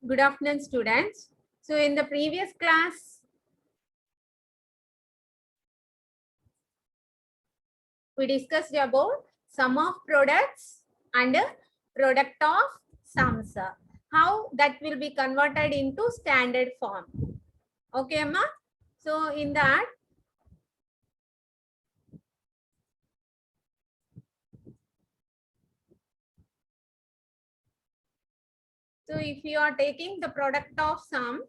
Good afternoon, students. So in the previous class, we discussed about sum of products and product of sums. How that will be converted into standard form. Okay, Amma? So in that, so if you are taking the product of sum,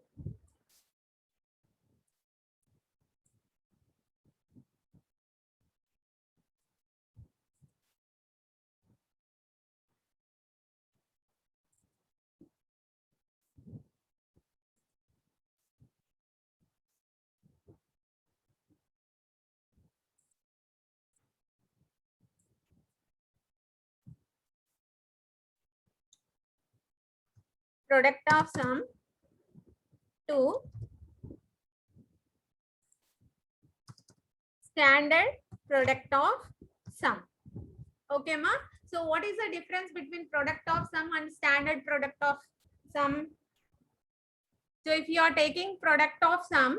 product of sum to standard product of sum. Okay, ma? So what is the difference between product of sum and standard product of sum? So if you are taking product of sum,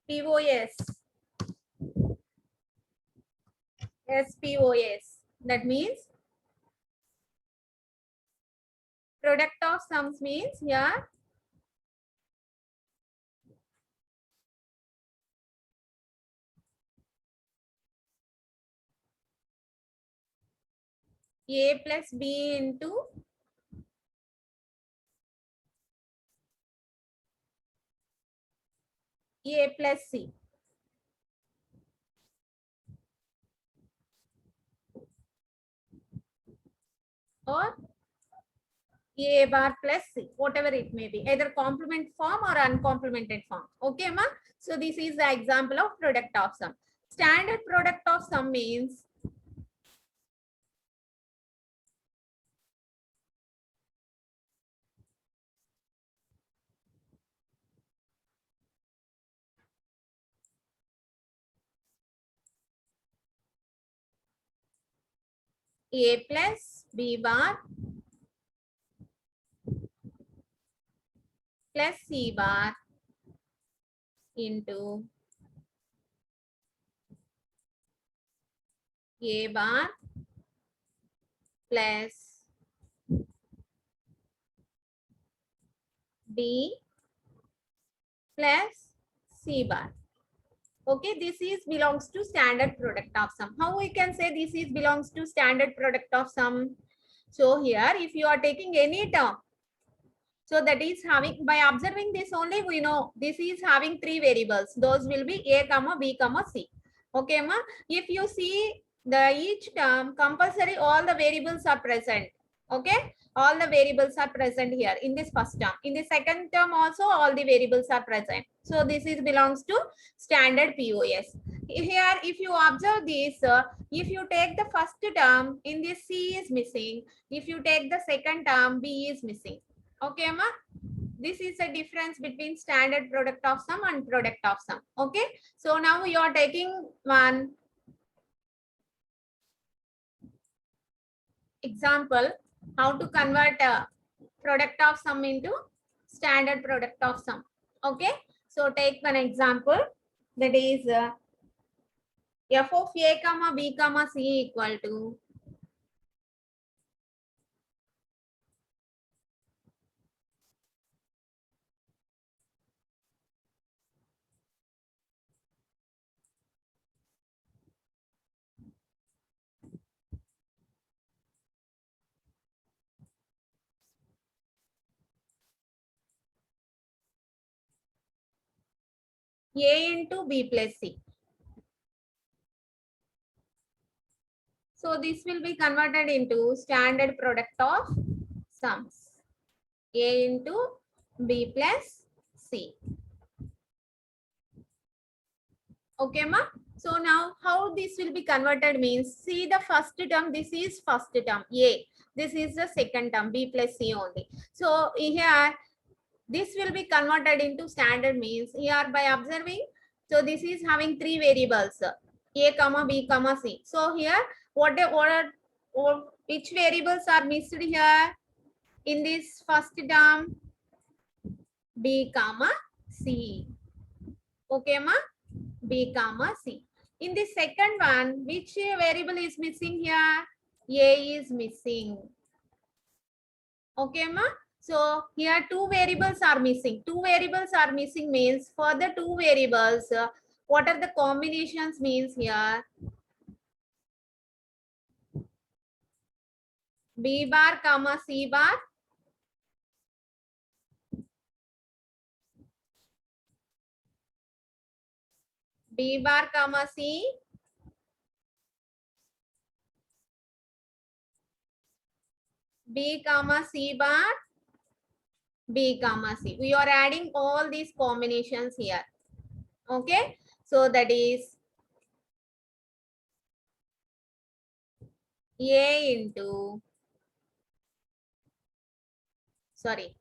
POS, SPOS, that means product of sums means here A plus B into A plus C. Or A bar plus C, whatever it may be, either complement form or uncomplemented form. Okay, ma? So this is the example of product of sum. Standard product of sum means A plus B bar plus C bar into A bar plus B plus C bar. Okay, this is belongs to standard product of sum. How we can say this is belongs to standard product of sum? So here, if you are taking any term, so that is having, by observing this only, we know this is having three variables. Those will be A, comma, B, comma, C. Okay, ma? If you see the each term, compulsory all the variables are present. Okay, all the variables are present here in this first term. In the second term also all the variables are present. So this is belongs to standard POS. Here, if you observe this, if you take the first term, in this C is missing. If you take the second term, B is missing. Okay, ma? This is the difference between standard product of sum and product of sum. Okay, so now you are taking one example how to convert a product of sum into standard product of sum. Okay, so take one example, that is f of a comma b comma c equal to a into b plus c. So this will be converted into standard product of sums, a into b plus c. Okay, ma? So now how this will be converted means, see the first term, this is first term, A. This is the second term, B plus C only. So here, this will be converted into standard means, here by observing, so this is having three variables. A comma B comma C. So here which variables are missed here in this first term? B comma C. Okay, ma? B comma C. In the second one, which variable is missing here? A is missing. Okay, ma? So here two variables are missing. Two variables are missing means for the two variables, what are the combinations means here? B bar comma C bar. B bar comma C. B comma C bar. B comma C. We are adding all these combinations here. Okay. So that is A into, sorry,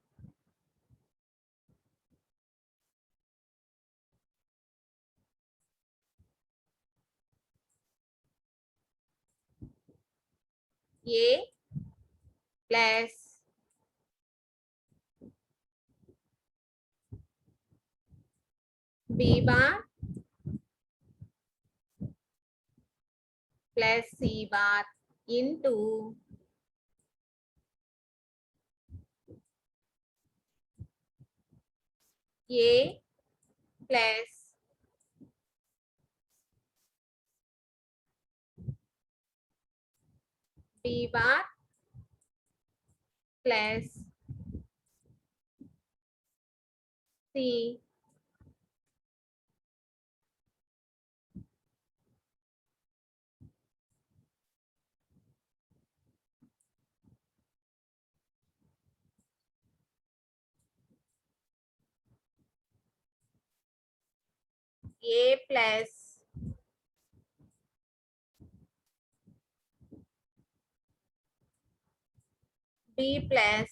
A plus B bar plus C bar into A plus B bar plus C A plus B plus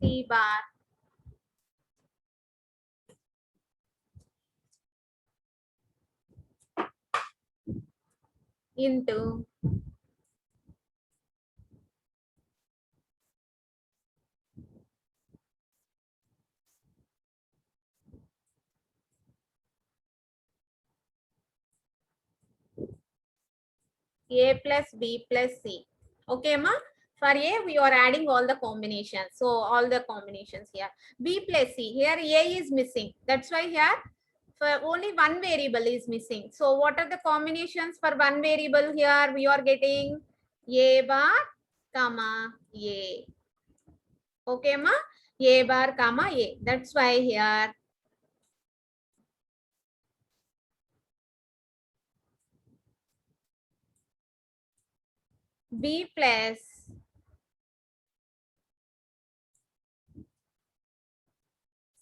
C bar into A plus B plus C. Okay, ma? For A, we are adding all the combinations. So all the combinations here. B plus C. Here A is missing. That's why here for only one variable is missing. So what are the combinations for one variable here? We are getting A bar, comma, A. Okay, ma? A bar, comma, A. That's why here B plus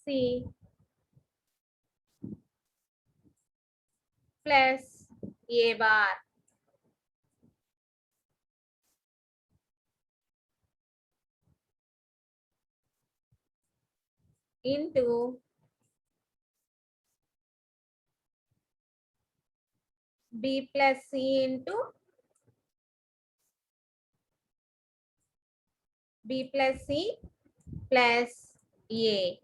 C plus A bar into B plus C into B plus C plus A.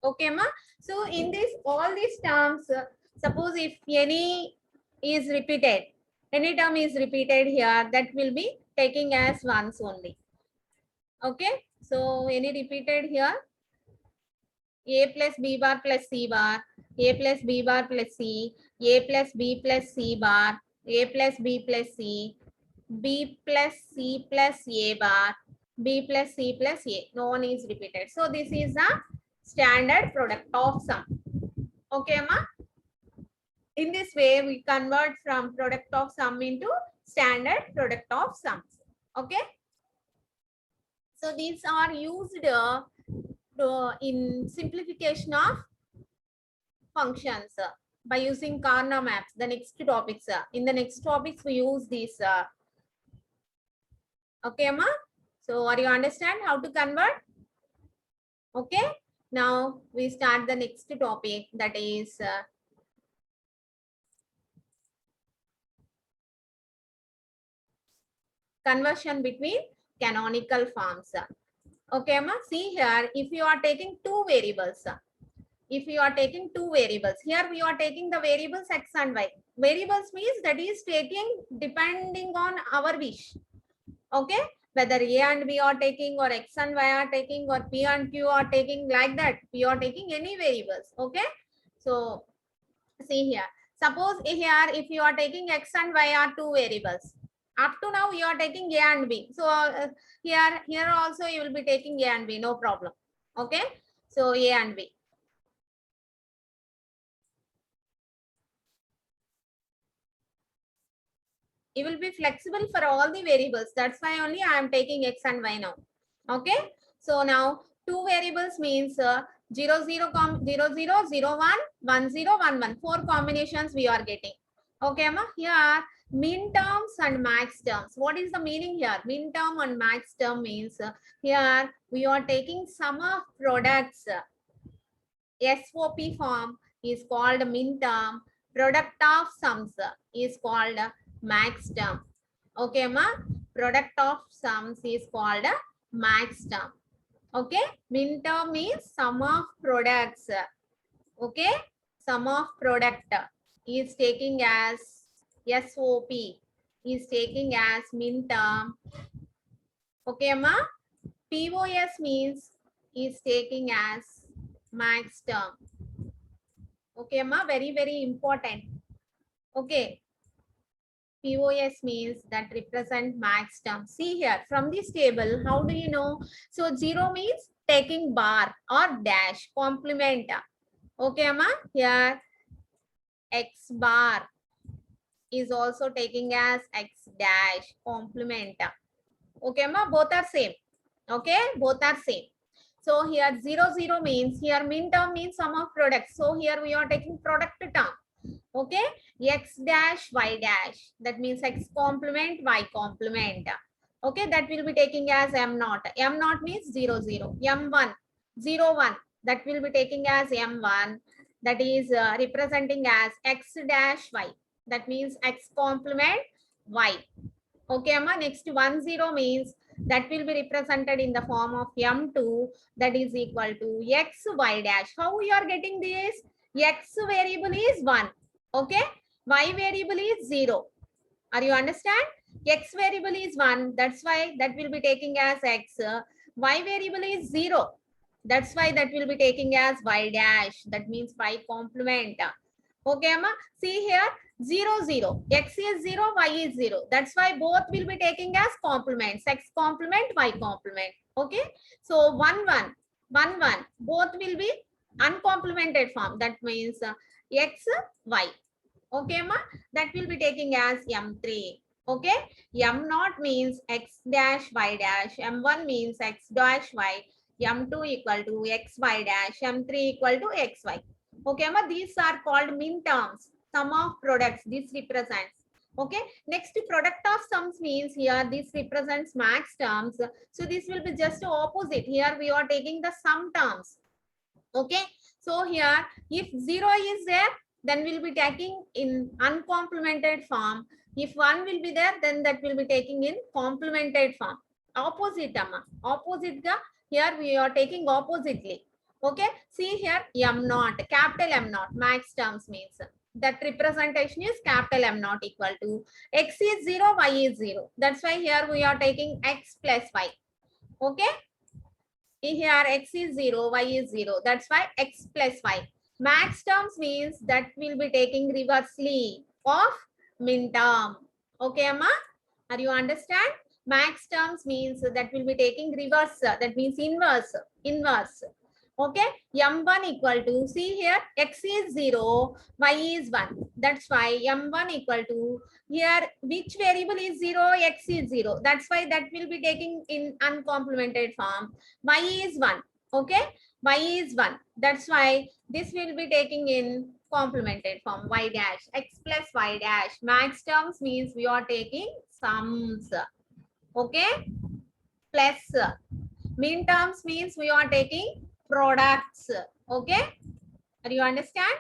Okay, ma? So in this, all these terms, suppose if any is repeated, any term is repeated here, that will be taking as once only. Okay, so any repeated here, A plus B bar plus C bar, A plus B bar plus C, A plus B plus C bar, A plus B plus C, B plus C plus A bar, B plus C plus A. No one is repeated. So this is a standard product of sum. Okay, ma? In this way, we convert from product of sum into standard product of sums. Okay. So these are used in simplification of functions by using Karnaugh maps. The next topics. In the next topics, we use these. Okay, ma? So are you understand how to convert? Okay. Now we start the next topic, that is conversion between canonical forms. Okay, Amma. See here, if you are taking two variables, if you are taking two variables, here we are taking the variables x and y. Variables means that is taking depending on our wish. Okay, whether a and b are taking, or x and y are taking, or p and q are taking, like that we are taking any variables. Okay, so see here, suppose here if you are taking x and y are two variables, up to now you are taking a and b, so here also you will be taking a and b, no problem. Okay, so a and b. You will be flexible for all the variables. That's why only I am taking x and y now. Okay. So now two variables means 0, 0, 0, 0, 0, 1, 1, 0, 1, 1. Four combinations we are getting. Okay, ma. Here min terms and max terms. What is the meaning here? Min term and max term means here we are taking sum of products. SOP form is called min term. Product of sums is called max term. Okay, ma. Product of sums is called max term. Okay, min term means sum of products. Okay, sum of product is taking as SOP, is taking as min term. Okay, ma. POS means is taking as max term. Okay, ma. Very, very important. Okay. POS means that represent max term. See here from this table, how do you know? So 0 means taking bar or dash, complement. Okay, Amma. Here x bar is also taking as x dash, complement. Okay, Amma. Both are same. Okay, both are same. So here 0, 0 means here min term means sum of products. So here we are taking product term. Okay, x dash y dash, that means x complement y complement. Okay, that will be taking as m naught. M naught means 0, 0. M1 0, 1, that will be taking as m1, that is representing as x dash y, that means x complement y. Okay, Amma. Next 1, 0 means that will be represented in the form of m2, that is equal to x y dash. How we are getting this? X variable is 1. Okay, y variable is 0. Are you understand? X variable is 1. That's why that will be taking as x. Y variable is 0. That's why that will be taking as y dash. That means y complement. Okay, Amma. See here, 0, 0. X is 0, y is 0. That's why both will be taking as complements. X complement, y complement. Okay. So 1, 1, 1, 1. Both will be uncomplemented form. That means x, y. Okay, ma. That will be taking as m3. Okay. M0 means x dash y dash. M1 means x dash y. M2 equal to x y dash. M3 equal to xy. Okay, ma. These are called min terms. Sum of products. This represents. Okay. Next, product of sums means here this represents max terms. So this will be just opposite. Here we are taking the sum terms. Okay. So here if 0 is there, then we'll be taking in uncomplemented form. If 1 will be there, then that will be taking in complemented form. Opposite, Amma. Opposite ga, here we are taking oppositely. Okay. See here m0, capital M0, max terms means that representation is capital M0 equal to x is 0, y is 0. That's why here we are taking x plus y. Okay. Here x is 0, y is 0. That's why x plus y. Max terms means that will be taking reversely of min term. Okay, Amma? Are you understand? Max terms means that will be taking reverse. That means inverse. Inverse. Okay, m1 equal to, see here, x is 0, y is 1. That's why m1 equal to, here which variable is 0, x is 0. That's why that will be taking in uncomplemented form. Y is 1. Okay, y is 1. That's why this will be taking in complemented form, y dash, x plus y dash. Max terms means we are taking sums. Okay, plus min terms means we are taking products. Okay, do you understand?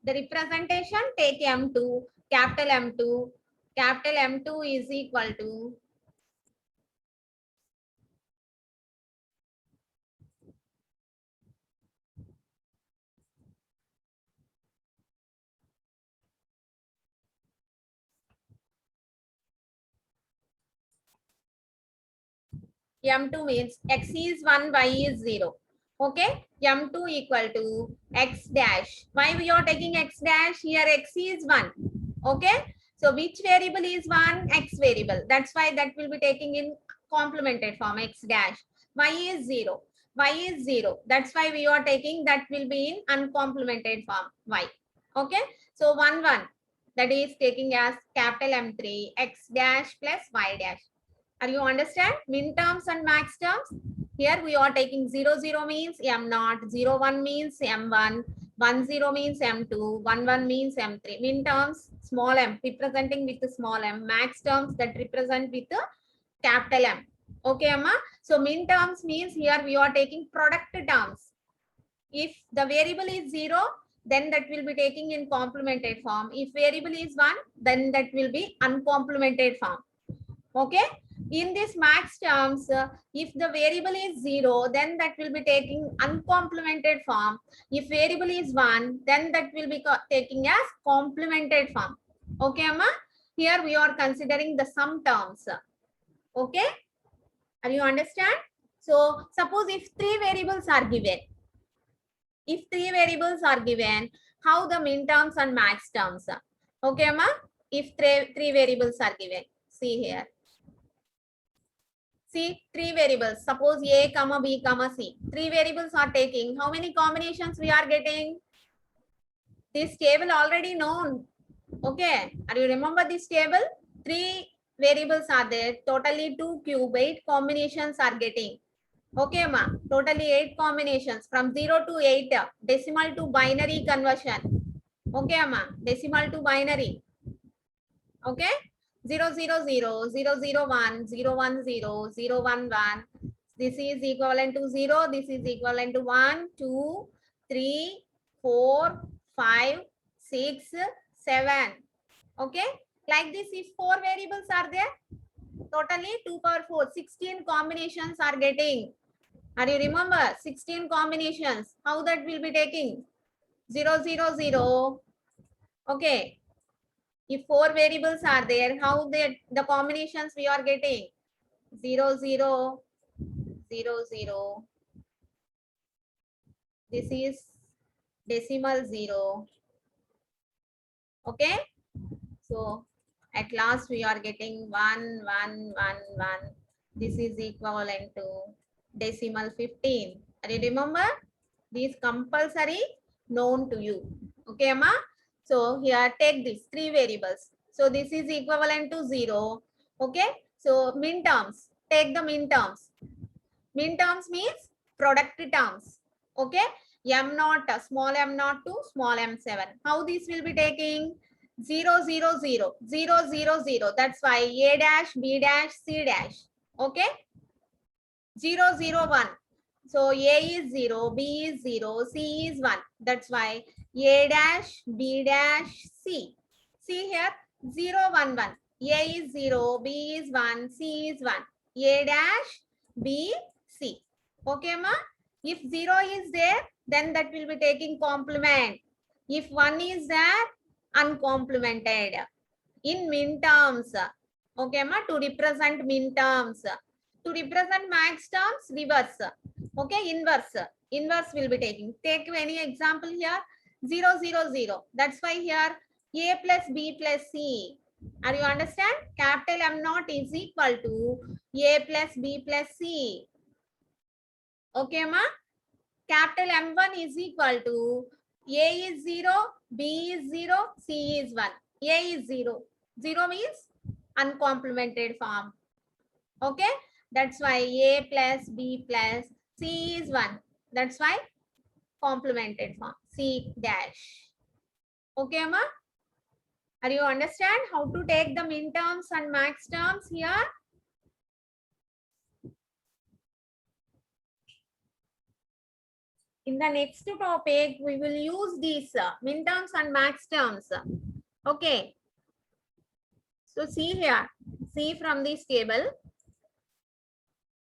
The representation, take M2, capital M2. Capital M2 is equal to M2 means X is 1, Y is 0. Okay, M2 equal to X dash. Why we are taking X dash? Here X is 1. Okay, so which variable is 1? X variable. That's why that will be taking in complemented form X dash. Y is 0. Y is 0. That's why we are taking that will be in uncomplemented form Y. Okay, so 1 1. That is taking as capital M3 X dash plus Y dash. Are you understand? Min terms and max terms. Here we are taking 0 0 means M0, 0 1 means M1, 1 0 means M2, 1 1 means M3. Min terms small m representing with the small m. Max terms that represent with the capital M. Okay, Amma. So min terms means here we are taking product terms. If the variable is 0, then that will be taking in complemented form. If variable is 1, then that will be uncomplemented form. Okay, in this max terms, if the variable is 0, then that will be taking uncomplemented form. If variable is 1, then that will be taking as complemented form. Okay, Amma? Here we are considering the sum terms. Okay, are you understand? So suppose if 3 variables are given, how the min terms and max terms? Okay, Amma? If three variables are given, see here. See, 3 variables. Suppose A, comma B, comma C. 3 variables are taking. How many combinations we are getting? This table already known. Okay. Are you remember this table? 3 variables are there. Totally 2 cube. 8 combinations are getting. Okay, ma. Totally 8 combinations from 0 to 8. Decimal to binary conversion. Okay, ma. Decimal to binary. Okay. 0 0 0 0 0 1 0 1 0 0 1 1. This is equivalent to 0. This is equivalent to 1 2 3 4 5 6 7. Okay, like this, if 4 variables are there, totally 2 power 4 16 combinations are getting. Are you remember 16 combinations? How that will be taking? 0 0 0. Okay, if 4 variables are there, how the combinations we are getting? 0 0 0 0. This is decimal 0. Okay, so at last we are getting 1 1 1 1. This is equivalent to decimal 15. Are you remember? These compulsory known to you. Okay, Amma? So here take this 3 variables. So this is equivalent to 0. Okay, so min terms. Take the min terms. Min terms means product terms. Okay, M0, small m0 to small m7. How this will be taking? 0 0 0 0 0 0. That's why A dash, B dash, C dash. Okay, 0 0 1. So A is 0, B is 0, C is 1. That's why A dash, B dash, C. See here 0 1 1. A is 0, B is 1, C is 1. A dash, B, C. Okay, ma? If 0 is there, then that will be taking complement. If 1 is there, uncomplemented. In min terms. Okay, ma? To represent min terms. To represent max terms, reverse. Okay, inverse. Inverse will be taking. Take any example here. 0 0 0. That's why here A plus B plus C. Are you understand? Capital M0 is equal to A plus B plus C. Okay, ma? Capital M1 is equal to A is 0, B is 0, C is 1. A is 0. 0 means uncomplemented form. Okay, that's why A plus B plus C is 1. That's why complemented form C dash. Okay, Amma? Are you understand how to take the min terms and max terms here? In the next topic, we will use these min terms and max terms. Okay. So see here, see from this table.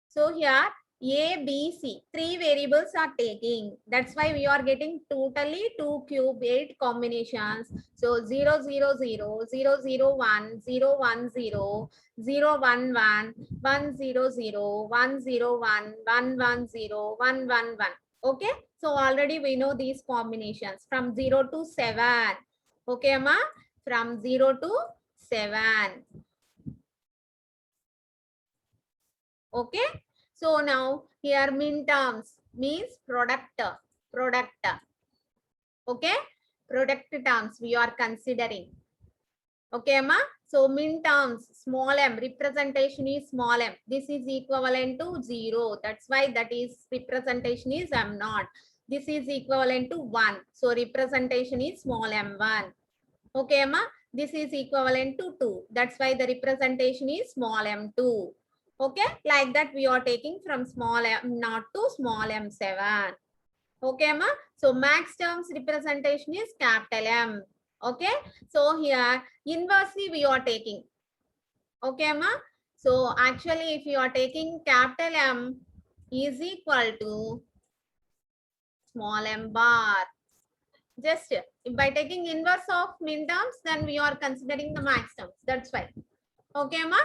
So here A, B, C, three variables are taking. That's why we are getting totally 2 cube 8 combinations. So 0, 0, 0, 0, 0, 1, 0, 1, 0, 0, 1, 1, 1, 0, 0, 1, 0, 1, 1, 1, 0, 1, 1, 1. Okay. So already we know these combinations from 0 to 7. Okay, Amma? From 0 to 7. Okay. So now here min terms means product. Okay. Product terms we are considering. Okay, Amma. So min terms, small m, representation is small m. This is equivalent to 0. That's why that is representation is m naught. This is equivalent to 1. So representation is small m1. Okay, Amma. This is equivalent to 2. That's why the representation is small m2. Okay, like that we are taking from small m naught to small m7. Okay, Amma. So max terms representation is capital M. Okay, so here inversely we are taking. Okay, Amma. So actually if you are taking capital M is equal to small m bar. Just by taking inverse of min terms, then we are considering the max terms. That's why. Okay, Amma.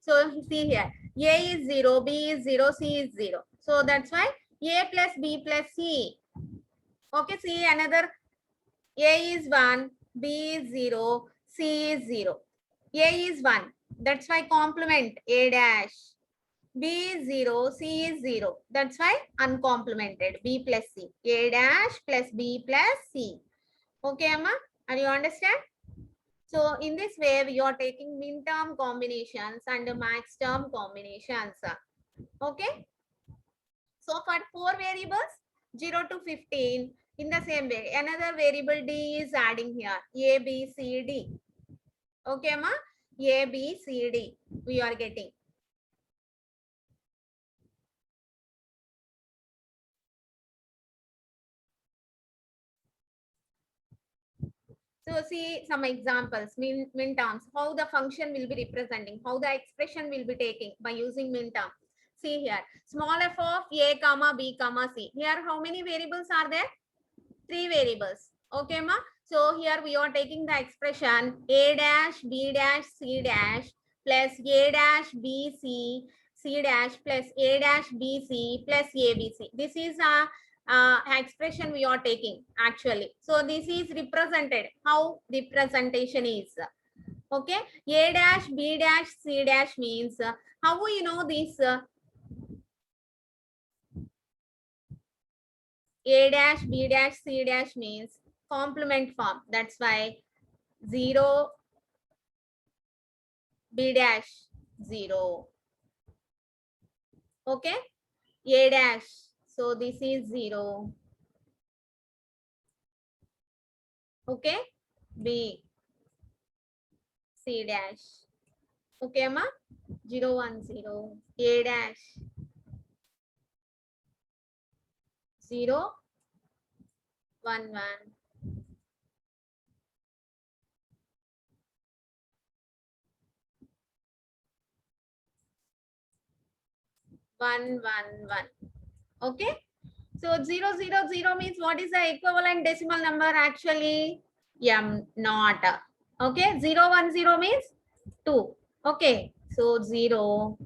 So see here, A is 0, B is 0, C is 0. So that's why A plus B plus C. Okay, see another, A is 1, B is 0, C is 0. A is 1. That's why complement A dash. B is 0, C is 0. That's why uncomplemented B plus C. A dash plus B plus C. Okay, Amma? Are you understand? So in this way, we are taking min term combinations and max term combinations. Okay. So for 4 variables, 0 to 15, in the same way, another variable D is adding here, A, B, C, D. Okay, ma? A, B, C, D, we are getting. So see some examples, min terms, how the function will be representing, how the expression will be taking by using min term. See here, small f of A, comma, B, comma, C. Here, how many variables are there? 3 variables. Okay, ma? So here we are taking the expression A dash, B dash, C dash plus A dash, B, C, C dash plus A dash, B, C plus A, B, C. This is a expression we are taking actually. So this is represented. How representation is? Okay, A dash, B dash, C dash means how we know this? A dash, B dash, C dash means complement form. That's why 0, B dash, 0. Okay, A dash. So this is 0. Okay, B, C dash. Okay, ma? 0, 1, 0. A dash. 0, 1, 1. One, one, one. Okay. So 0, 0, 0 means what is the equivalent decimal number actually? M naught. Okay. 0, 1, 0 means 2. Okay. So 0.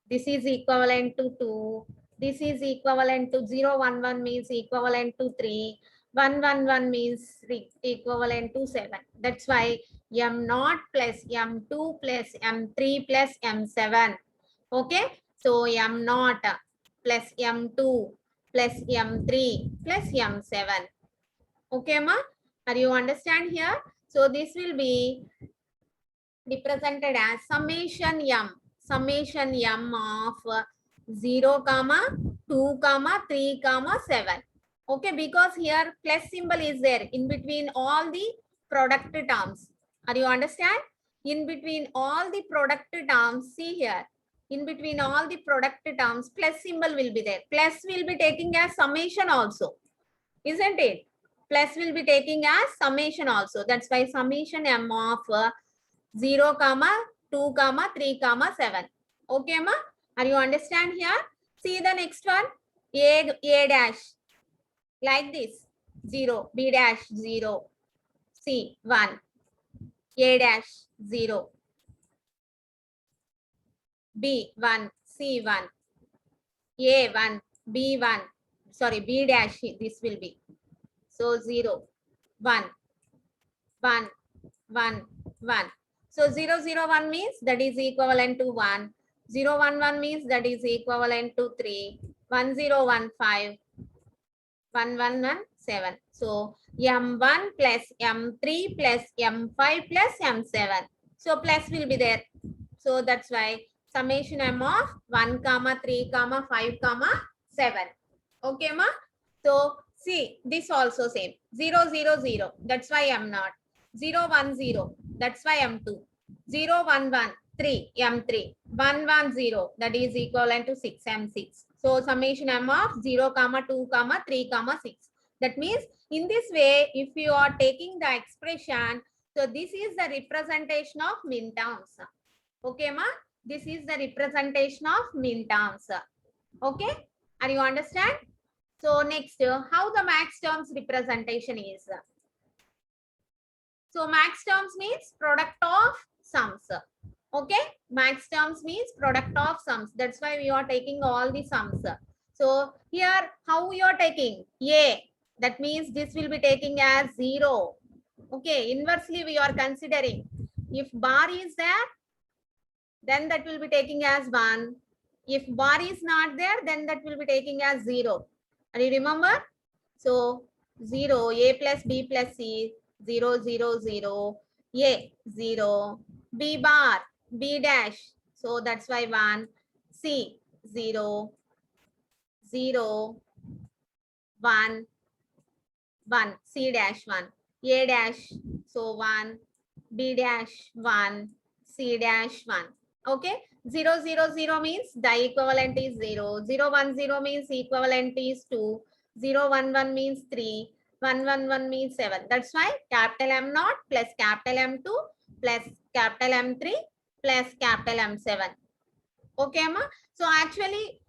This is equivalent to 2. This is equivalent to 0, 1, 1 means equivalent to 3. 1, 1, 1 means equivalent to 7. That's why M naught plus M2 plus M3 plus M7. Okay. So M naught plus M2 plus M3 plus M7. Okay, ma? Are you understand here? So this will be represented as summation M of 0, 2, 3, 7. Okay, because here plus symbol is there in between all the product terms. Are you understand? In between all the product terms, see here, in between all the product terms, plus symbol will be there. Plus will be taking as summation also, isn't it? Plus will be taking as summation also. That's why summation m of 0, 2, 3, 7. Okay, ma? Are you understand here? See the next one. A dash. Like this. 0. B dash 0. C 1. A dash 0. B 1. C 1. A 1. B 1. Sorry, B dash. This will be. So 0. 1. 1. 1. 1. So 0, 0, 1 means that is equivalent to 1. 0, 1, 1 means that is equivalent to 3. 1, 0, 1, 5. 1, 1, 1, 7. So M1 plus M3 plus M5 plus M7. So plus will be there. So that's why summation M of 1, 3, 5, 7. Okay, ma? So see, this also same. 0, 0, 0. That's why M0. 0, 1, 0. That's why M2. 0, 1, 1, 3, M3. 1, 1, 0. That is equivalent to 6, M6. So summation M of 0, 2, 3, 6. That means in this way, if you are taking the expression, so this is the representation of min terms. Okay, ma? This is the representation of min terms. Okay? Are you understand? So next, how the max terms representation is? So max terms means product of sums. Okay, max terms means product of sums. That's why we are taking all the sums. So here, how we are taking A? That means this will be taking as 0. Okay, inversely we are considering. If bar is there, then that will be taking as 1. If bar is not there, then that will be taking as 0. And you remember? So 0, A plus B plus C, 0, 0, 0, A, 0, B bar, B dash. So that's why 1, C, 0, 0, 1, 1, C dash 1, A dash, so 1, B dash 1, C dash 1. Okay, 0, 0, 0 means the equivalent is 0, 0, 1, 0 means equivalent is 2, 0, 1, 1 means 3, 1, 1, 1 means 7. That's why capital M0 plus capital M2 plus capital M3 plus capital M7. Okay, ma? So actually,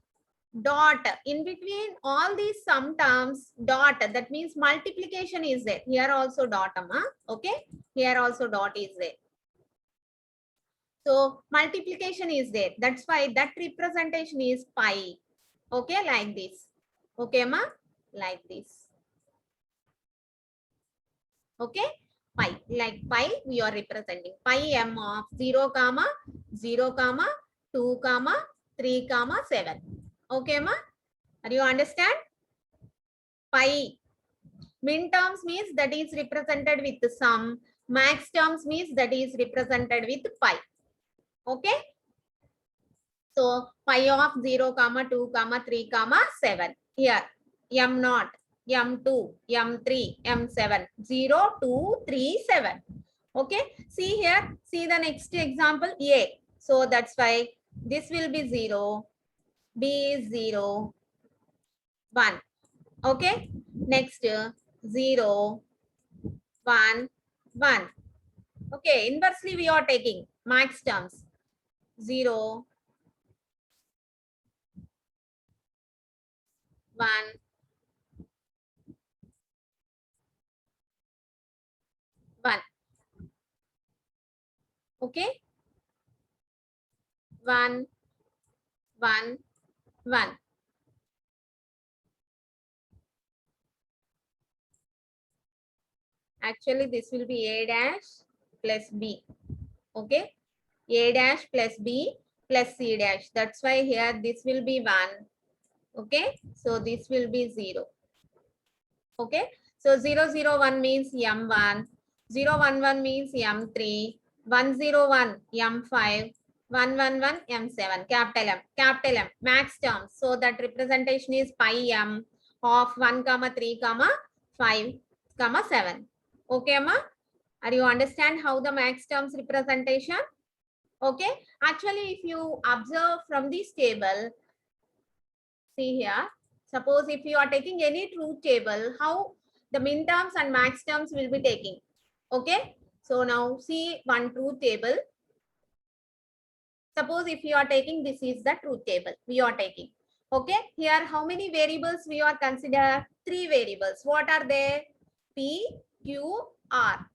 dot in between all these sum terms, dot, that means multiplication is there. Here also dot, ma. Okay, here also dot is there. So multiplication is there. That's why that representation is pi. Okay, like this. Okay, ma? Like this. Okay, pi. Like pi, we are representing pi m of 0, 0, 2, 3, 7. Okay, ma? Are you understand? Pi. Min terms means that is represented with the sum. Max terms means that is represented with pi. Okay. So pi of 0, 2, 3, 7. Here M0, M2, M3, M7. 0, 2, 3, 7. Okay. See here. See the next example. A. So that's why this will be 0. B is 0. 1. Okay. Next 0, 1, 1. Okay. Inversely we are taking max terms. 0, 1, 1. Okay. 1, 1, 1. Actually, this will be A dash plus B. Okay. A dash plus B plus C dash. That's why here this will be 1. Okay. So this will be 0. Okay. So 0, 0, 1 means M1. 0, 1, 1 means M3. 1, 0, 1 M5. 1, 1, 1 M7. Capital M. Capital M. Max terms. So that representation is pi M of 1, 3, 5, 7. Okay, ma? Are you understand how the max terms representation? Okay, actually if you observe from this table, see here, suppose if you are taking any truth table, how the min terms and max terms will be taking. Okay, so now see one truth table. Suppose if you are taking, this is the truth table we are taking. Okay, here how many variables we are consider? 3 variables. What are they? P, Q, R.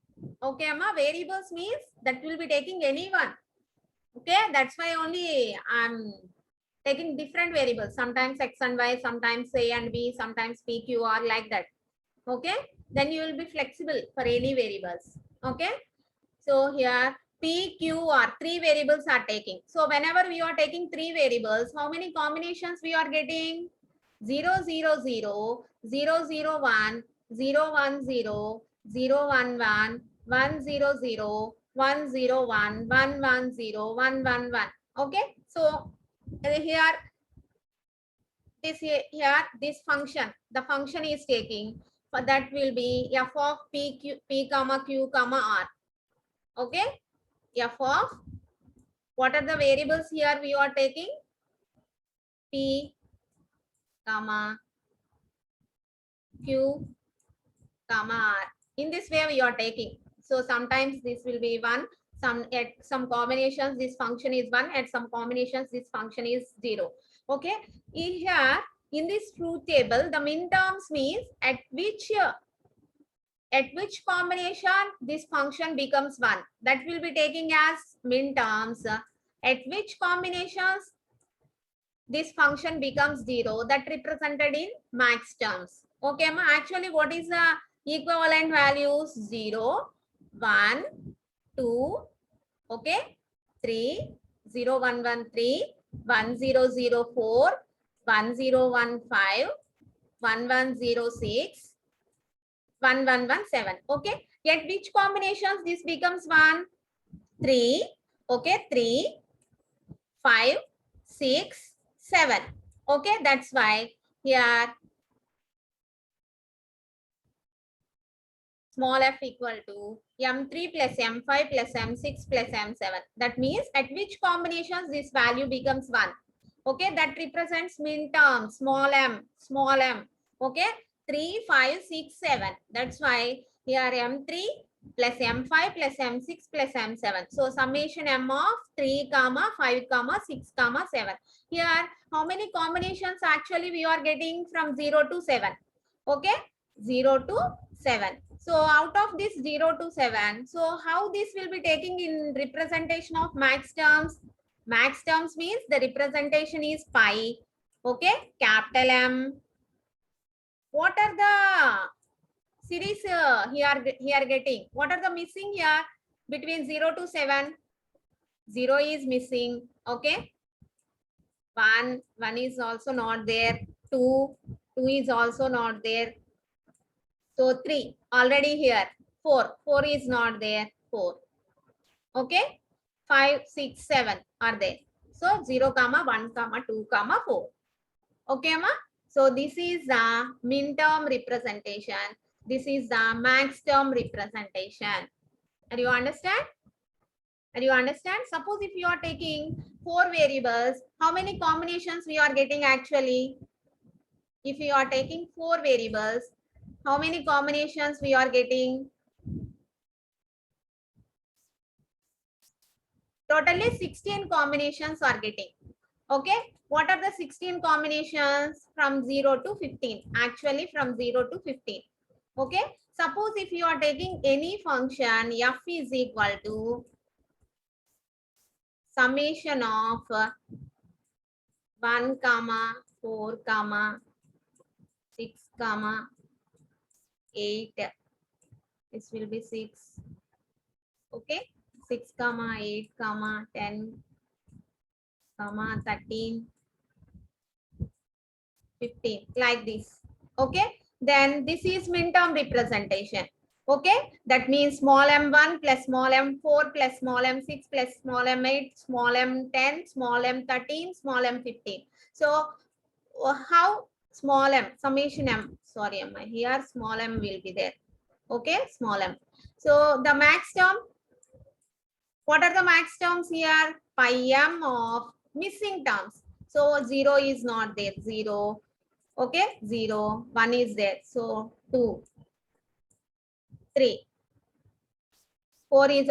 Okay, Amma, variables means that will be taking any one. Okay, that's why only I'm taking different variables. Sometimes X and Y, sometimes A and B, sometimes P, Q, R, like that. Okay, then you will be flexible for any variables. Okay, so here P, Q, R, 3 variables are taking. So whenever we are taking 3 variables, how many combinations we are getting? 0, 0, 0, 0, 0, 1, 0, 1, 0, 0, 1, 1, 1, 0, 0, 1, 0, 1, 1, 1, 0, 1, 1, 1. Okay, so here this function, the function is taking, for that will be f of p comma q comma r. Okay, f of, what are the variables here we are taking? P comma q comma r. In this way we are taking. So sometimes this will be 1, at some combinations this function is 1, at some combinations this function is 0. Okay, here in this truth table, the min terms means at which combination this function becomes 1, that will be taking as min terms. At which combinations this function becomes 0, that represented in max terms. Okay, ma, actually what is the equivalent values? 0, 1, 2, okay, 3, 0, 1, 1, 3, 1, 0, 0, 4, 1, 0, 1, 5, 1, 1, 0, 6, 1, 1, 1, 7. Okay, yet which combinations this becomes 1? 3, okay, 3, 5, 6, 7. Okay, that's why here small f equal to m3 plus m5 plus m6 plus m7. That means at which combinations this value becomes 1. Okay, that represents min term, small m, small m. Okay, 3, 5, 6, 7. That's why here m3 plus m5 plus m6 plus m7. So summation m of 3 comma 5 comma 6 comma 7. Here how many combinations actually we are getting from 0 to 7? Okay, 0 to 7. So out of this 0 to 7, so how this will be taking in representation of max terms? Max terms means the representation is pi. Okay, capital M. What are the series here getting? What are the missing here between 0 to 7? 0 is missing. Okay, 1 is also not there. 2 is also not there. So 3 already here. 4 is not there. 4. Okay, 5, 6, 7 are there. So 0 comma 1 comma 2 comma 4. Okay, ma. So this is the min term representation. This is the max term representation. Do you understand? Do you understand? Suppose if you are taking 4 variables, how many combinations we are getting actually? If you are taking 4 variables, how many combinations we are getting? Totally 16 combinations are getting. Okay, what are the 16 combinations from 0 to 15? Actually from 0 to 15. Okay, suppose if you are taking any function, f is equal to summation of 1 comma 4 comma 6 comma 8. This will be 6. Okay, 6 comma 8 comma 10 comma 13, 15, like this. Okay, then this is min term representation. Okay, that means small m1 plus small m4 plus small m6 plus small m8, small m10, small m13, small m15. So how small m, summation m, sorry, here small m will be there. Okay, small m. So the max term, What are the max terms here? Pi m of missing terms. So 0 is not there. 0. Okay. 0. 1 is there. So 2. 3. 4 is